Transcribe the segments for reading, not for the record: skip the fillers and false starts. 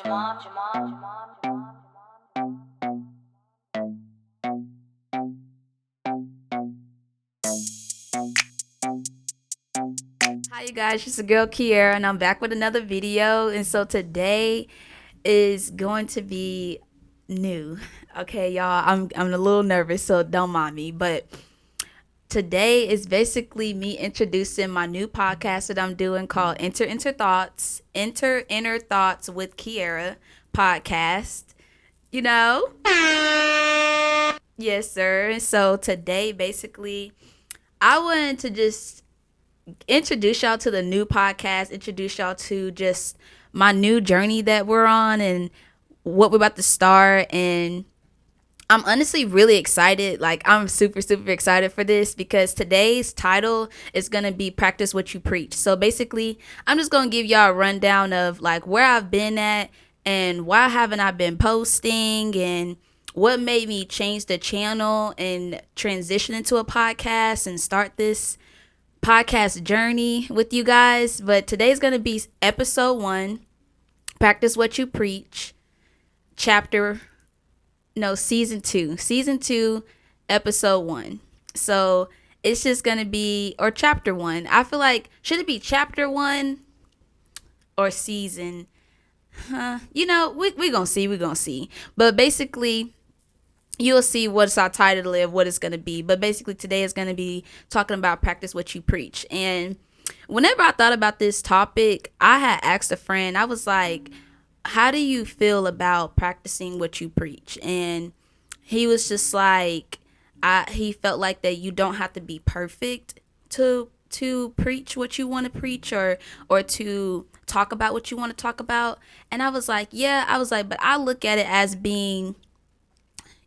Hi you guys, it's your girl Kiera and I'm back with another video. And so today is going to be new. Okay, y'all, I'm a little nervous, so don't mind me. But today is basically me introducing my new podcast that I'm doing called Enter Inner Thoughts with Kiera podcast. You know? Yes, sir. So today basically I wanted to just introduce y'all to the new podcast, introduce y'all to just my new journey that we're on and what we're about to start. And I'm honestly really excited. Like, I'm super, super excited for this because today's title is going to be Practice What You Preach. So basically, I'm just going to give y'all a rundown of like where I've been at and why haven't I been posting and what made me change the channel and transition into a podcast and start this podcast journey with you guys. But today's going to be episode 1, Practice What You Preach, season 2. Season 2, episode 1. So it's just going to be, or chapter 1. I feel like, should it be chapter 1 or season? We're going to see. But basically, you'll see what's our title of what it's going to be. But basically today is going to be talking about practice what you preach. And whenever I thought about this topic, I had asked a friend, I was like, how do you feel about practicing what you preach? And he was just like, he felt like that you don't have to be perfect to preach what you want to preach or to talk about what you want to talk about. And I was like, but I look at it as being,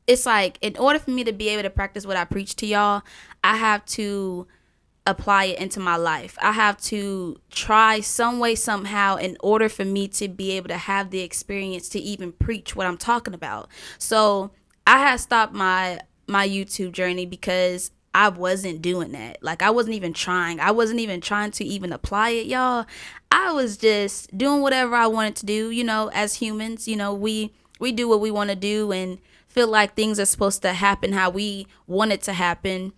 it's like, in order for me to be able to practice what I preach to y'all, I have to apply it into my life. I have to try some way, somehow, in order for me to be able to have the experience to even preach what I'm talking about. So I had stopped my YouTube journey because I wasn't doing that. Like, I wasn't even trying. I wasn't even trying to even apply it, y'all. I was just doing whatever I wanted to do. As humans, we do what we want to do and feel like things are supposed to happen how we want it to happen.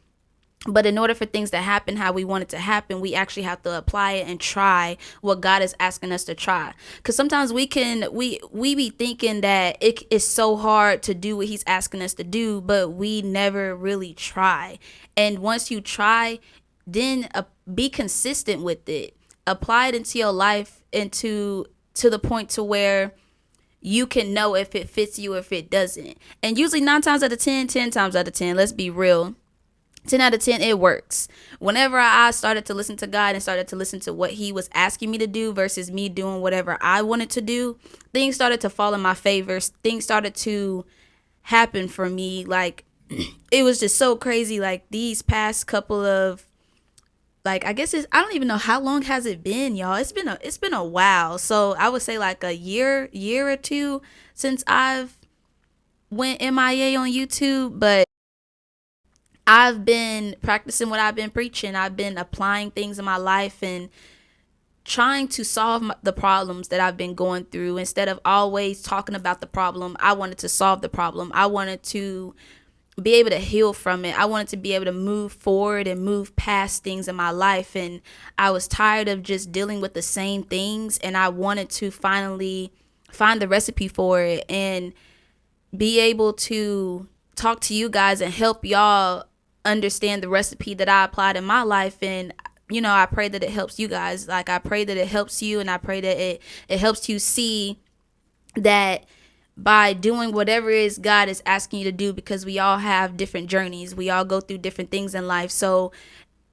But in order for things to happen how we want it to happen, we actually have to apply it and try what God is asking us to try. Because sometimes we be thinking that it is so hard to do what he's asking us to do, but we never really try. And once you try, then be consistent with it. Apply it into your life and to the point to where you can know if it fits you or if it doesn't. And usually 9 times out of 10, 10 times out of 10, let's be real, 10 out of 10, it works. Whenever I started to listen to God and started to listen to what he was asking me to do versus me doing whatever I wanted to do, things started to fall in my favor. Things started to happen for me. Like, it was just so crazy. Like, these past couple of, like, I guess I don't even know how long has it been, y'all. It's been a while. So I would say like a year or two since I've went MIA on YouTube, but I've been practicing what I've been preaching. I've been applying things in my life and trying to solve the problems that I've been going through. Instead of always talking about the problem, I wanted to solve the problem. I wanted to be able to heal from it. I wanted to be able to move forward and move past things in my life. And I was tired of just dealing with the same things. And I wanted to finally find the recipe for it and be able to talk to you guys and help y'all understand the recipe that I applied in my life. And I pray that it helps you guys. Like, I pray that it helps you, and I pray that it helps you see that by doing whatever it is God is asking you to do, because we all have different journeys. We all go through different things in life. So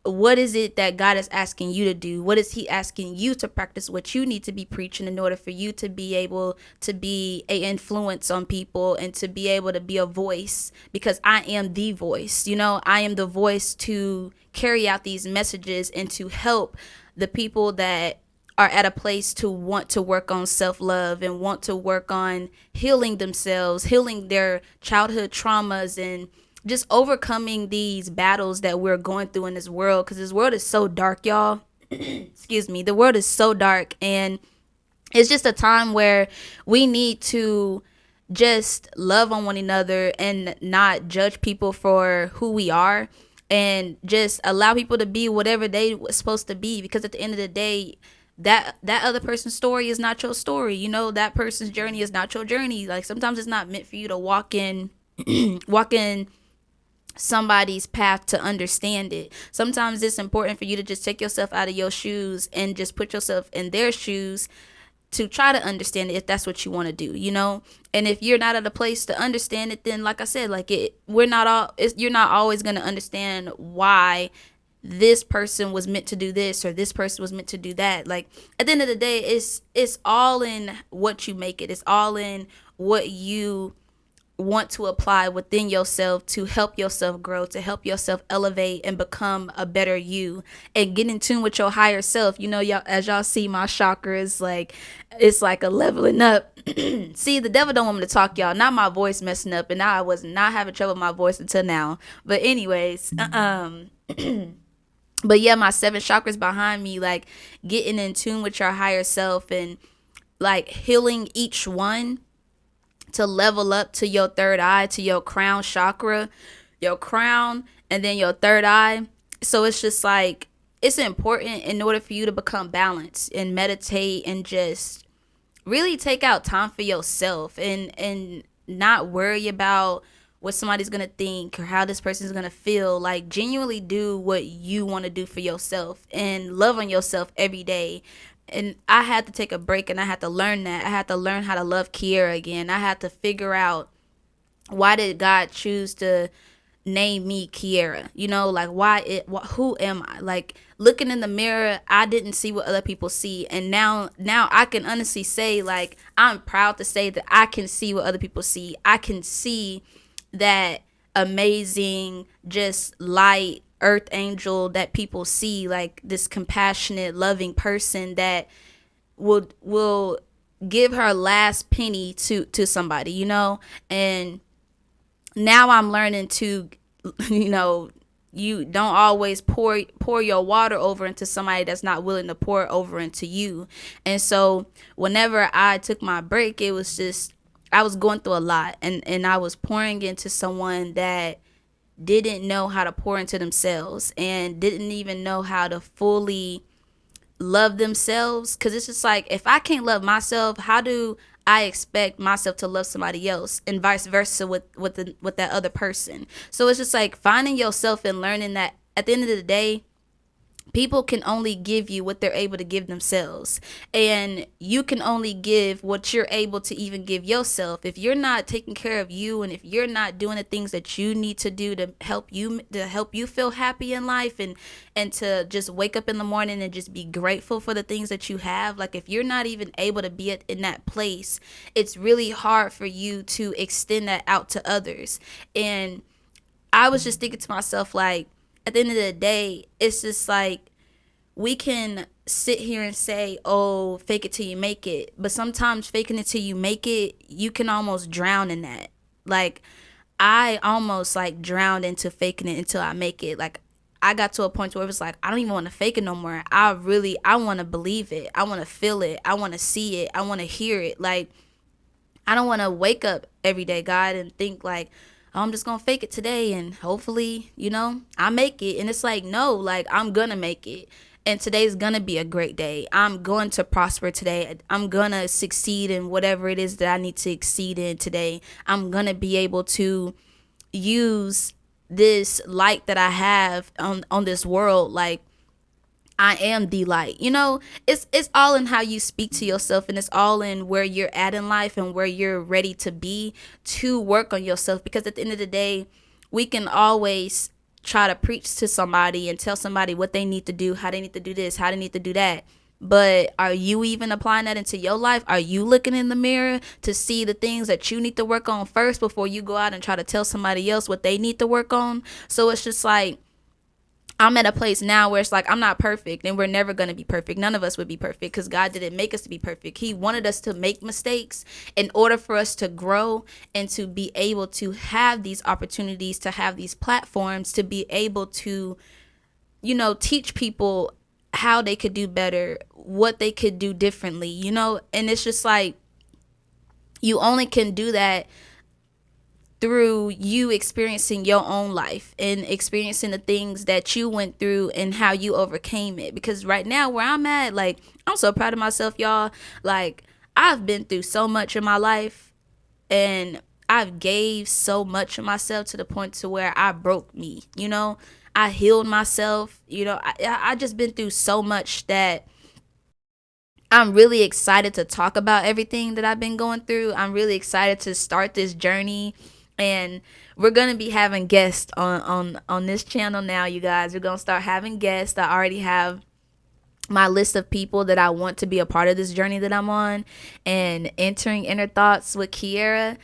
what is it that God is asking you to do? What is he asking you to practice what you need to be preaching in order for you to be able to be an influence on people and to be able to be a voice? Because I am the voice. I am the voice to carry out these messages and to help the people that are at a place to want to work on self-love and want to work on healing themselves, healing their childhood traumas, and just overcoming these battles that we're going through in this world. Because this world is so dark, y'all. Excuse me. The world is so dark, and It's just a time where we need to just love on one another and not judge people for who we are, and just allow people to be whatever they were supposed to be, because at the end of the day, that other person's story is not your story. That person's journey is not your journey. Like, sometimes it's not meant for you to walk in walk in somebody's path to understand it. Sometimes it's important for you to just take yourself out of your shoes and just put yourself in their shoes to try to understand it, if that's what you want to do. And if you're not at a place to understand it, then like I said, like, you're not always going to understand why this person was meant to do this or this person was meant to do that. Like, at the end of the day, it's all in what you make it. It's all in what you want to apply within yourself to help yourself grow, to help yourself elevate and become a better you, and get in tune with your higher self. Y'all, as y'all see, my chakra is like, it's like a leveling up. See, the devil don't want me to talk, y'all. Not my voice messing up, and now I was not having trouble with my voice until now. But anyways, but yeah, my 7 chakras behind me, like, getting in tune with your higher self and like healing each one to level up to your third eye, to your crown chakra, your crown, and then your third eye. So it's just like, it's important in order for you to become balanced and meditate and just really take out time for yourself, and not worry about what somebody's gonna think or how this person's gonna feel. Like, genuinely do what you want to do for yourself and love on yourself every day. And I had to take a break, and I had to learn that. I had to learn how to love Kiera again. I had to figure out, why did God choose to name me Kiera? Like, who am I? Like, looking in the mirror, I didn't see what other people see, and now I can honestly say, like, I'm proud to say that I can see what other people see. I can see that amazing, just light earth angel that people see, like this compassionate, loving person that will give her last penny to somebody. And now I'm learning to, you don't always pour your water over into somebody that's not willing to pour over into you. And so whenever I took my break, it was just, I was going through a lot, and I was pouring into someone that didn't know how to pour into themselves and didn't even know how to fully love themselves. Because it's just like, if I can't love myself, how do I expect myself to love somebody else, and vice versa with that other person? So it's just like finding yourself and learning that at the end of the day, people can only give you what they're able to give themselves, and you can only give what you're able to even give yourself. If you're not taking care of you, and if you're not doing the things that you need to do to help you feel happy in life, and to just wake up in the morning and just be grateful for the things that you have, like, if you're not even able to be in that place, it's really hard for you to extend that out to others. And I was just thinking to myself, like, at the end of the day, it's just like, we can sit here and say, oh, fake it till you make it. But sometimes faking it till you make it, you can almost drown in that. Like, I almost like drowned into faking it until I make it. Like, I got to a point where it was like, I don't even want to fake it no more. I want to believe it. I want to feel it. I want to see it. I want to hear it. Like, I don't want to wake up every day, God, and think like, oh, I'm just going to fake it today and hopefully, I make it. And it's like, no, like, I'm going to make it. And today's going to be a great day. I'm going to prosper today. I'm going to succeed in whatever it is that I need to exceed in today. I'm going to be able to use this light that I have on this world. Like, I am the light. It's all in how you speak to yourself, and it's all in where you're at in life and where you're ready to be to work on yourself. Because at the end of the day, we can always try to preach to somebody and tell somebody what they need to do, how they need to do this, how they need to do that. But are you even applying that into your life? Are you looking in the mirror to see the things that you need to work on first before you go out and try to tell somebody else what they need to work on? So it's just like, I'm at a place now where it's like, I'm not perfect, and we're never going to be perfect. None of us would be perfect, because God didn't make us to be perfect. He wanted us to make mistakes in order for us to grow and to be able to have these opportunities, to have these platforms, to be able to, teach people how they could do better, what they could do differently, and it's just like you only can do that through you experiencing your own life and experiencing the things that you went through and how you overcame it. Because right now where I'm at, like, I'm so proud of myself, y'all. Like, I've been through so much in my life, and I've gave so much of myself to the point to where I broke me, I healed myself, I just been through so much that I'm really excited to talk about everything that I've been going through. I'm really excited to start this journey, and we're gonna be having guests on this channel now, you guys. We're gonna start having guests. I already have my list of people that I want to be a part of this journey that I'm on, and entering inner thoughts with Kiera.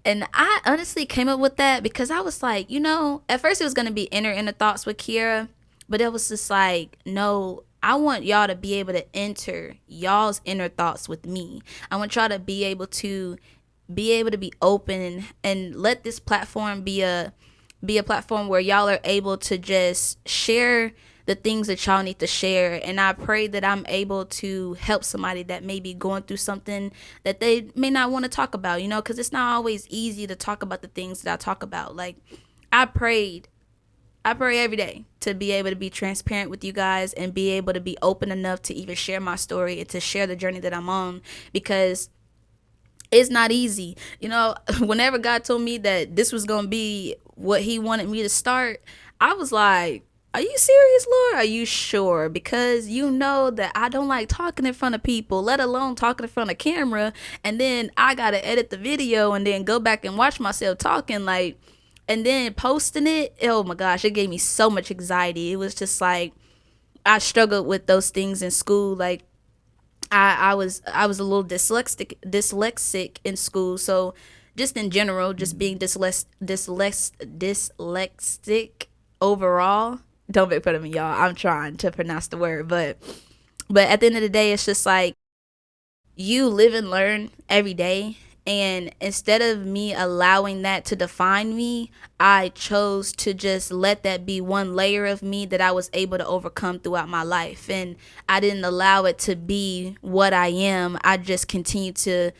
And I honestly came up with that because I was like, at first it was gonna be inner thoughts with Kiera, but it was just like, no, I want y'all to be able to enter y'all's inner thoughts with me. I want y'all to be open, and let this platform be a platform where y'all are able to just share the things that y'all need to share. And I pray that I'm able to help somebody that may be going through something that they may not want to talk about, because it's not always easy to talk about the things that I talk about. Like, I pray every day to be able to be transparent with you guys and be able to be open enough to even share my story and to share the journey that I'm on, because it's not easy. Whenever God told me that this was going to be what he wanted me to start, I was like, are you serious, Lord? Are you sure? Because you know that I don't like talking in front of people, let alone talking in front of camera. And then I got to edit the video and then go back and watch myself talking, like, and then posting it. Oh my gosh, it gave me so much anxiety. It was just like, I struggled with those things in school. Like, I was a little dyslexic in school, so just in general, just being dyslexic overall. Don't make fun of me, y'all. I'm trying to pronounce the word, but at the end of the day, it's just like, you live and learn every day. And instead of me allowing that to define me, I chose to just let that be one layer of me that I was able to overcome throughout my life. And I didn't allow it to be what I am. I just continued to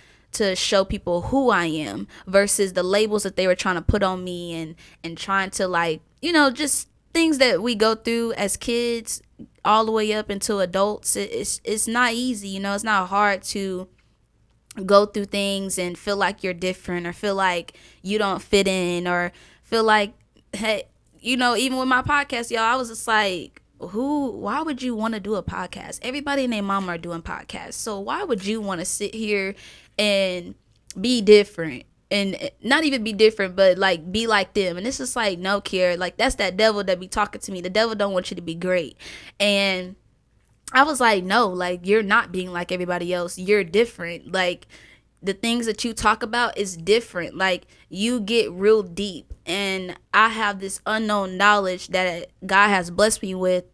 show people who I am versus the labels that they were trying to put on me, and trying to, like, just things that we go through as kids all the way up into adults. It's not easy, it's not hard to go through things and feel like you're different, or feel like you don't fit in, or feel like, hey, even with my podcast, y'all, I was just like, why would you want to do a podcast? Everybody and their mama are doing podcasts, so why would you want to sit here and be different, and not even be different, but like be like them? And it's just like, no, care, like, that's that devil that be talking to me. The devil don't want you to be great. And I was like, no, like, you're not being like everybody else. You're different. Like, the things that you talk about is different. Like, you get real deep. And I have this unknown knowledge that God has blessed me with.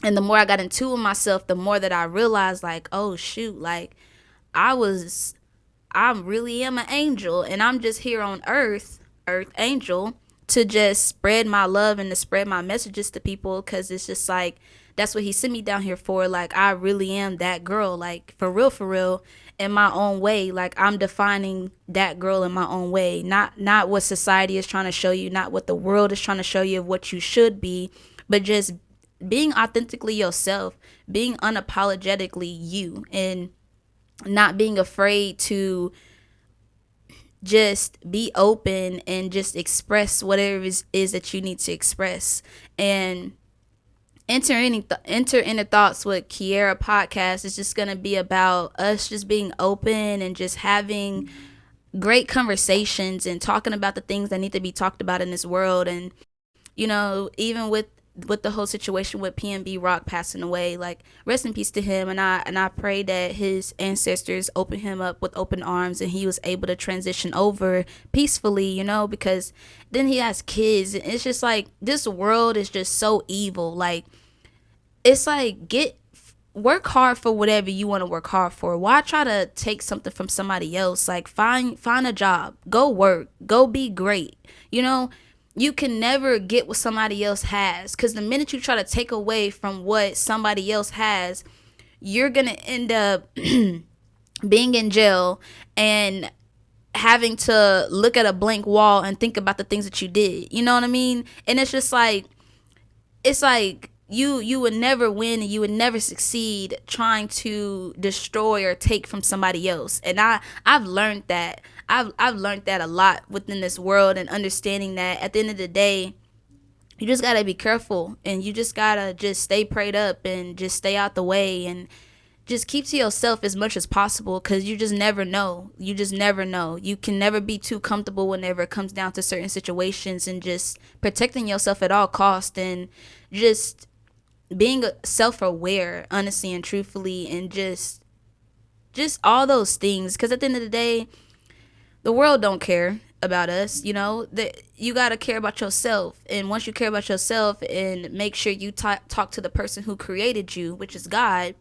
And the more I got into myself, the more that I realized, like, oh, shoot, like, I really am an angel. And I'm just here on earth angel, to just spread my love and to spread my messages to people, because it's just like, that's what he sent me down here for. Like, I really am that girl, like, for real, in my own way. Like, I'm defining that girl in my own way, not what society is trying to show you, not what the world is trying to show you of what you should be, but just being authentically yourself, being unapologetically you, and not being afraid to just be open and just express whatever is that you need to express. And enter inner thoughts with Kiera podcast is just gonna be about us just being open and just having great conversations and talking about the things that need to be talked about in this world. And even with the whole situation with PNB Rock passing away, like, rest in peace to him. And I pray that his ancestors open him up with open arms and he was able to transition over peacefully, because then he has kids. And it's just like, this world is just so evil. Like, it's like, work hard for whatever you want to work hard for. Why try to take something from somebody else? Like, find a job, go work, go be great. you can never get what somebody else has, because the minute you try to take away from what somebody else has, you're gonna end up being in jail and having to look at a blank wall and think about the things that you did. You know what I mean? And it's just like, it's like you would never win and you would never succeed trying to destroy or take from somebody else. And I've learned that. I've learned that a lot within this world, and understanding that at the end of the day, you just gotta be careful, and you just gotta just stay prayed up and just stay out the way, and just keep to yourself as much as possible, because you just never know. You just never know. You can never be too comfortable whenever it comes down to certain situations, and just protecting yourself at all costs, and just being self-aware, honestly and truthfully, and just all those things, because at the end of the day, the world don't care about us. You know that you got to care about yourself, and once you care about yourself and make sure you talk to the person who created you, which is God,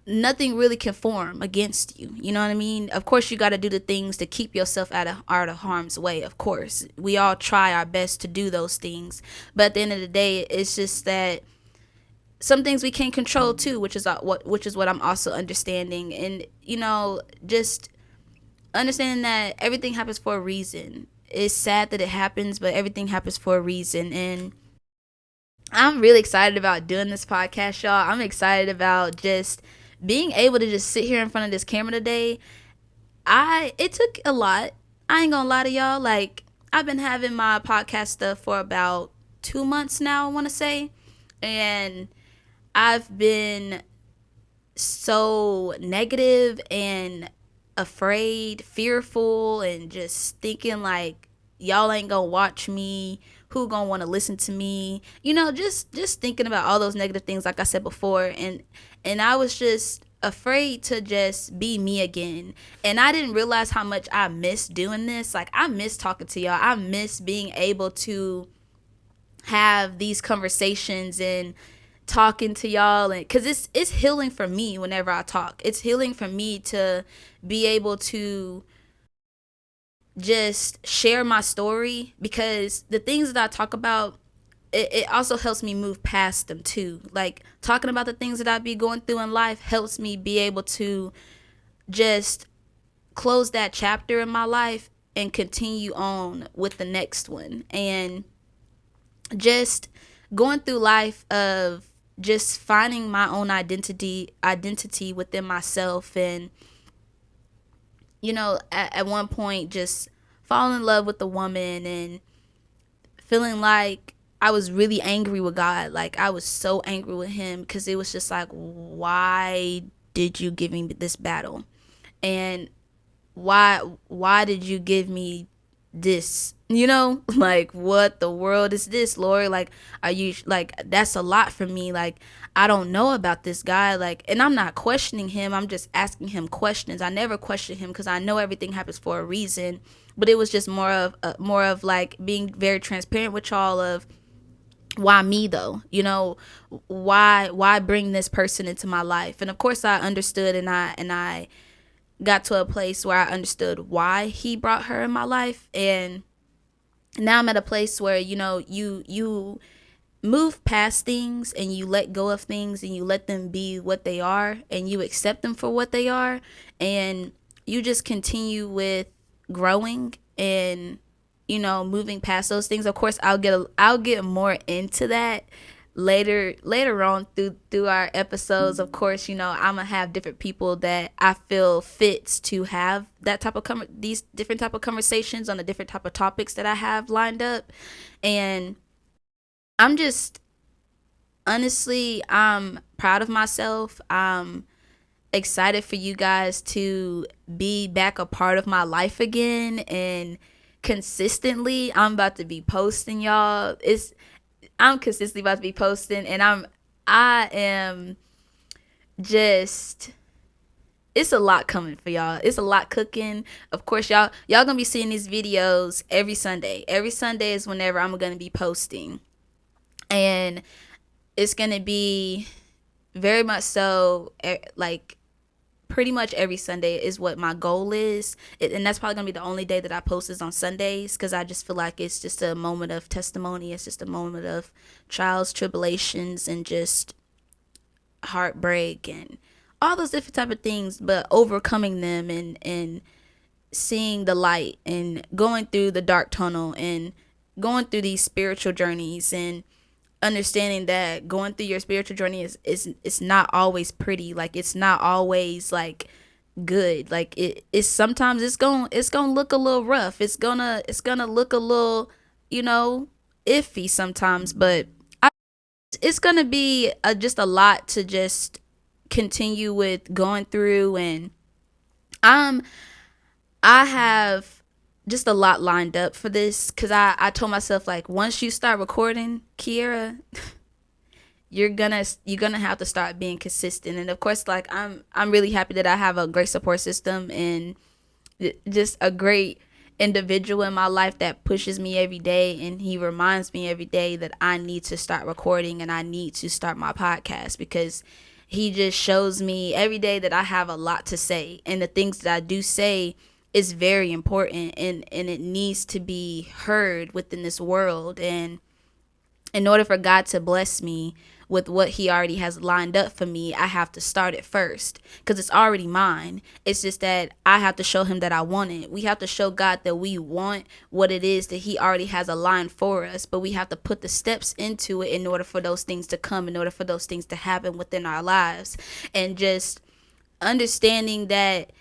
nothing really can form against you. You know what I mean? Of course, you got to do the things to keep yourself out of harm's way. Of course, we all try our best to do those things, but at the end of the day, it's just that some things we can't control too, which is what I'm also understanding. And just understanding that everything happens for a reason. It's sad that it happens, but everything happens for a reason. And I'm really excited about doing this podcast, y'all. I'm excited about just being able to just sit here in front of this camera today. It took a lot. I ain't gonna lie to y'all. Like, I've been having my podcast stuff for about 2 months now, I wanna say. And I've been so negative and afraid, fearful, and just thinking like, y'all ain't gonna watch me, who gonna want to listen to me, just thinking about all those negative things, like I said before. And I was just afraid to just be me again. And I didn't realize how much I miss doing this. Like, I miss talking to y'all. I miss being able to have these conversations and talking to y'all, and because it's healing for me whenever I talk. It's healing for me to be able to just share my story, because the things that I talk about, it also helps me move past them too. Like, talking about the things that I be going through in life helps me be able to just close that chapter in my life and continue on with the next one. And just going through life of just finding my own identity within myself. And at one point, just falling in love with a woman and feeling like I was really angry with God. Like, I was so angry with him, because it was just like, why did you give me this battle? And why did you give me this? Like, what the world is this, Lord? Like, are you, like, that's a lot for me. Like, I don't know about this guy. Like, and I'm not questioning him, I'm just asking him questions. I never question him, because I know everything happens for a reason. But it was just more of like being very transparent with y'all of, why me though? Why bring this person into my life? And of course, I understood, and I got to a place where I understood why he brought her in my life. And now I'm at a place where you move past things, and you let go of things, and you let them be what they are, and you accept them for what they are, and you just continue with growing and moving past those things. Of course, I'll get more into that later on through our episodes. Of course, I'm gonna have different people that I feel fits to have that type of these different type of conversations on the different type of topics that I have lined up. And I'm just, honestly, I'm proud of myself. I'm excited for you guys to be back a part of my life again, and consistently I'm about to be posting, y'all. I'm consistently about to be posting, and I am just, it's a lot coming for y'all. It's a lot cooking. Of course, y'all gonna be seeing these videos every Sunday. Every Sunday is whenever I'm gonna be posting, and it's gonna be very much so like pretty much every Sunday is what my goal is. And that's probably going to be the only day that I post is on Sundays, because I just feel like it's just a moment of testimony. It's just a moment of trials, tribulations, and just heartbreak and all those different type of things, but overcoming them and seeing the light and going through the dark tunnel and going through these spiritual journeys and understanding that going through your spiritual journey is it's not always pretty. Like, it's not always like good. Like, it's sometimes it's gonna look a little rough. It's gonna look a little, iffy sometimes, but it's gonna be just a lot to just continue with going through. And I'm I have just a lot lined up for this, because I told myself, like, once you start recording, Kiera, you're gonna have to start being consistent. And of course, like, I'm really happy that I have a great support system and just a great individual in my life that pushes me every day, and he reminds me every day that I need to start recording and I need to start my podcast, because he just shows me every day that I have a lot to say, and the things that I do say is very important, and it needs to be heard within this world. And in order for God to bless me with what he already has lined up for me, I have to start it first, because it's already mine. It's just that I have to show him that I want it. We have to show God that we want what it is that he already has aligned for us, but we have to put the steps into it in order for those things to come, in order for those things to happen within our lives. And just understanding that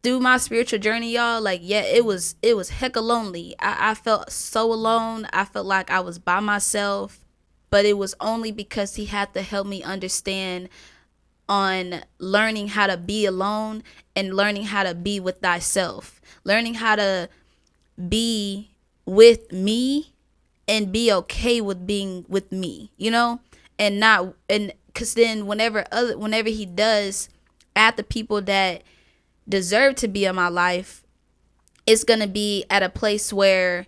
through my spiritual journey, y'all, like, yeah, it was hecka lonely. I felt so alone. I felt like I was by myself, but it was only because he had to help me understand on learning how to be alone and learning how to be with thyself, learning how to be with me and be okay with being with me, and not, and because then whenever he does add the people that deserve to be in my life, it's gonna be at a place where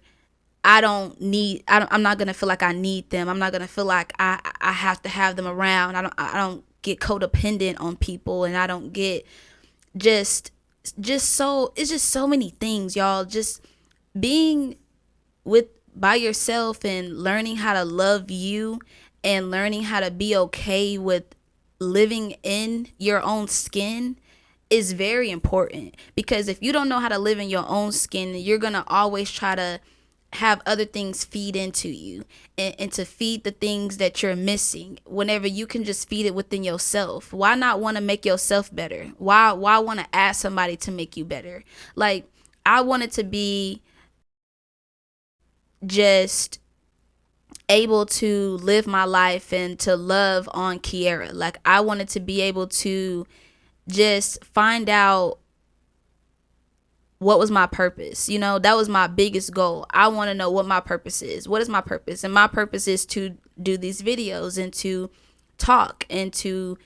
I'm not gonna feel like I need them. I'm not gonna feel like I have to have them around. I don't get codependent on people, and I don't get so it's just so many things, y'all. Just being with by yourself and learning how to love you and learning how to be okay with living in your own skin is very important, because if you don't know how to live in your own skin, you're going to always try to have other things feed into you, and to feed the things that you're missing, whenever you can just feed it within yourself. Why not want to make yourself better? Why want to ask somebody to make you better? Like, I wanted to be just able to live my life and to love on Kiera. Like, I wanted to be able to just find out what was my purpose. That was my biggest goal. I want to know what my purpose is. What is my purpose? And my purpose is to do these videos and to talk and to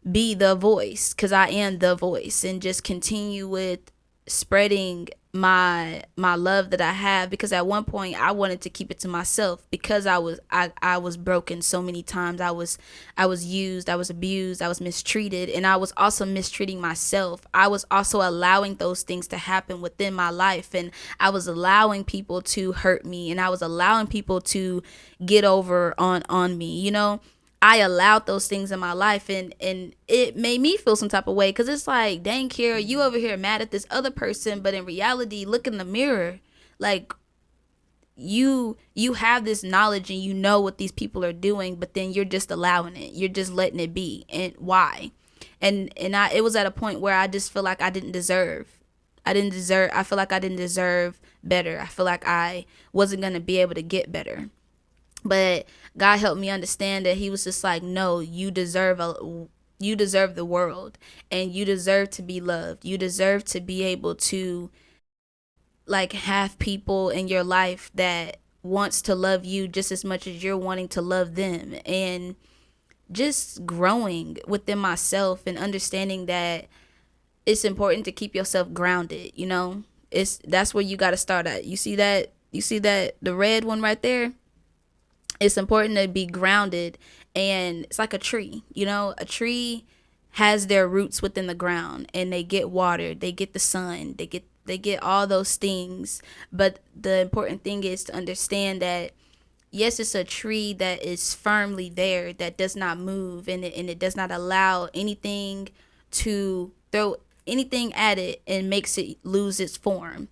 be the voice, because I am the voice, and just continue with spreading my love that I have, because at one point I wanted to keep it to myself, because I was broken so many times. I was used, I was abused, I was mistreated, and I was also mistreating myself. I was also allowing those things to happen within my life, and I was allowing people to hurt me, and I was allowing people to get over on me. I allowed those things in my life, and it made me feel some type of way, because it's like, dang, Kira, you over here mad at this other person, but in reality, look in the mirror. Like, you have this knowledge and you know what these people are doing, but then you're just allowing it. You're just letting it be. And why? And it was at a point where I just feel like I feel like I didn't deserve better. I feel like I wasn't going to be able to get better. But God helped me understand that he was just like, no, you deserve the world, and you deserve to be loved. You deserve to be able to, like, have people in your life that wants to love you just as much as you're wanting to love them. And just growing within myself and understanding that it's important to keep yourself grounded. That's where you got to start at. You see that the red one right there? It's important to be grounded, and it's like a tree. A tree has their roots within the ground, and they get water, they get the sun, they get all those things. But the important thing is to understand that yes, it's a tree that is firmly there, that does not move, and it does not allow anything to throw anything at it and makes it lose its form.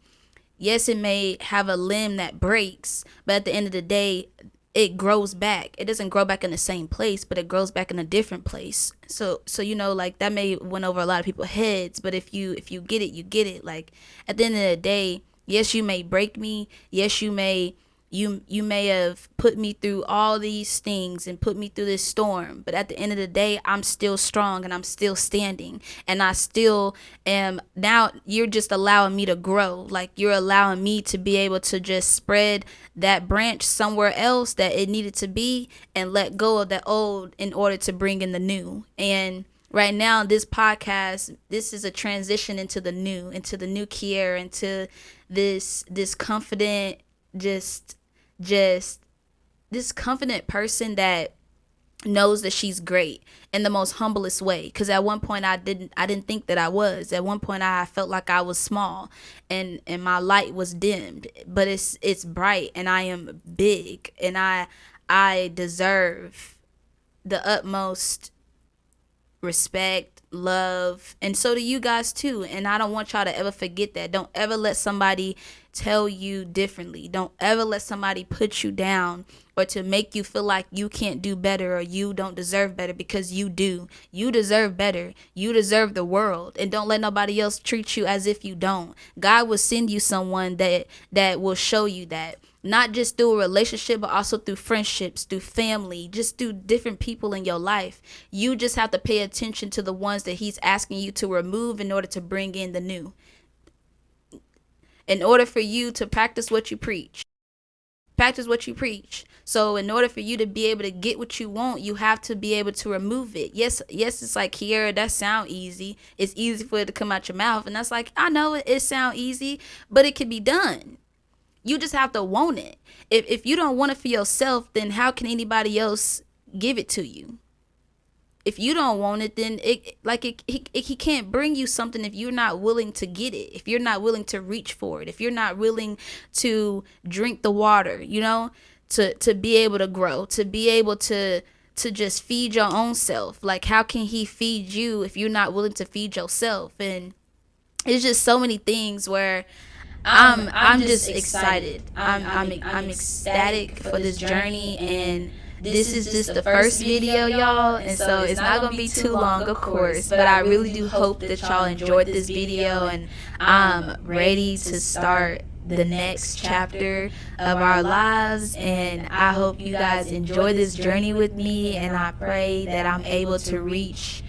Yes, it may have a limb that breaks, but at the end of the day, it grows back. It doesn't grow back in the same place, but it grows back in a different place. So like that may went over a lot of people's heads, but if you get it, you get it. Like at the end of the day, yes, you may break me. Yes, you may have put me through all these things and put me through this storm, but at the end of the day, I'm still strong and I'm still standing, and I still am. Now you're just allowing me to grow. Like you're allowing me to be able to just spread that branch somewhere else that it needed to be, and let go of the old in order to bring in the new. And right now, this podcast, this is a transition into the new Kiera, into this confident, just this confident person that knows that she's great in the most humblest way. Because at one point I didn't think that I was. At one point I felt like I was small, and my light was dimmed, but it's bright, and I am big, and I deserve the utmost respect, love, and so do you guys too. And I don't want y'all to ever forget that. Don't ever let somebody tell you differently. Don't ever let somebody put you down, or to make you feel like you can't do better or you don't deserve better, because you do. You deserve better. You deserve the world, and don't let nobody else treat you as if you don't. God will send you someone that will show you that. Not just through a relationship, but also through friendships, through family, just through different people in your life. You just have to pay attention to the ones that he's asking you to remove in order to bring in the new. In order for you to practice what you preach. Practice what you preach. So in order for you to be able to get what you want, you have to be able to remove it. Yes, it's like, Kiera, that sound easy. It's easy for it to come out your mouth. And that's like, I know it sound easy, but it can be done. You just have to want it. If you don't want it for yourself, then how can anybody else give it to you? If you don't want it, then he can't bring you something if you're not willing to get it. If you're not willing to reach for it. If you're not willing to drink the water, to be able to grow, to be able to just feed your own self. Like, how can he feed you if you're not willing to feed yourself? And it's just so many things where I'm just excited. I'm ecstatic for this journey, and this is just the first video, y'all, and so it's not gonna be too long, of course, but I really do hope that y'all enjoyed this video, and I'm ready to start the next chapter of our lives. And I hope you guys enjoy this journey with me, and I pray that I'm able to reach,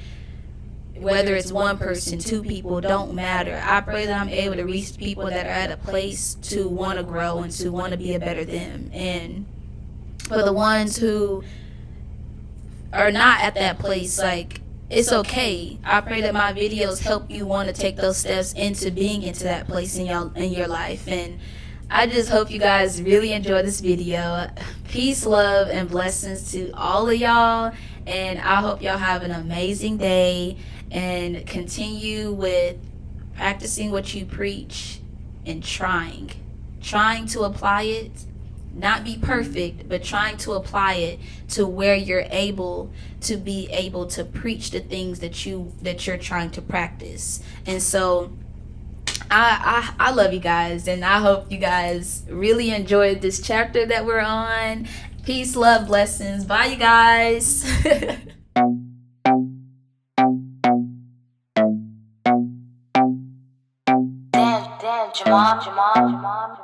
whether it's one person, two people, don't matter. I pray that I'm able to reach people that are at a place to want to grow and to want to be a better them. And for the ones who are not at that place, like, it's okay. I pray that my videos help you want to take those steps into being into that place in your life. And I just hope you guys really enjoy this video. Peace, love, and blessings to all of y'all. And I hope y'all have an amazing day, and continue with practicing what you preach, and trying to apply it. Not be perfect, but trying to apply it to where you're able to be able to preach the things that you're trying to practice. And so I love you guys, and I hope you guys really enjoyed this chapter that we're on. Peace, love, blessings. Bye, you guys. Jamal.